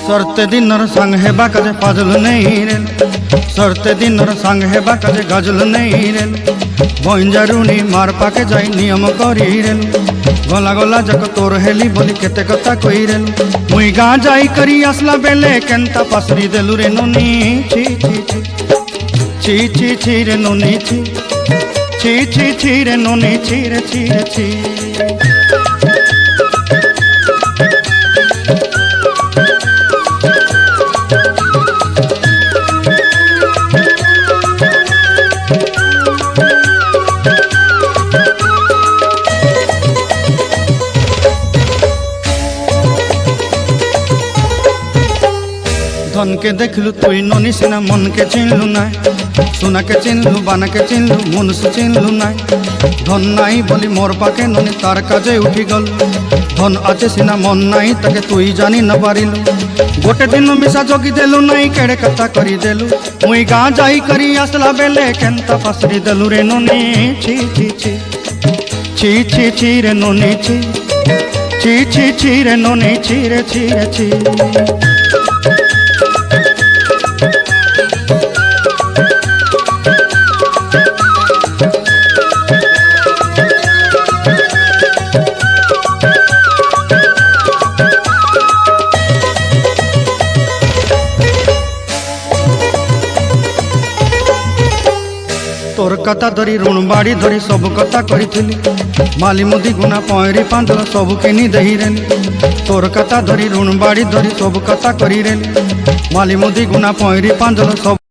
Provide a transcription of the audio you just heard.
सरते दिनर संग हेबा काजे फाजल नहीं रेल सरते दिनर संग हेबा काजे गजल नहीं रेल बंजारुनी मार पाके जाई नियम करी रेल गला गला जक तोर हेली बोली केते कथा कई रेल मुई गा जाई करी असला बेले केंता पासरी देलु रे नोनी छी छी छी छी छी छी रे नोनी छी छी छी छी रे नोनी छी रे छी रे छी। धन के देखलु तुई ननी सिना मन के चिन्हलु ना सोना के चिन्हलु बाना के चिन्हलु मनुष्य चिन्हलु ना धन नाई बोली मोर पाके ननी तार काजे उठी गल धन आचे सिना मन नाई ताके तुई जानी न पारिलु गोटे दिन मिसा जोगी देलु नाई केड़े कथा करी देलु मुई गा जाई करी असला बेले केंता फसरी देलु रे ननी छी छी छी छी छी छी रे ननी छी छी छी छी रे ननी छी रे छी रे छी। तोर कथा धरी ऋण बाड़ी धरी सब कथा करी माली मुदी गुना पहरी पांदल सब किनी दही रेली तोर कथा धरी ऋण बाड़ी धरी सब कथा करी रेली माली मुदी गुना पहरी पांदल सब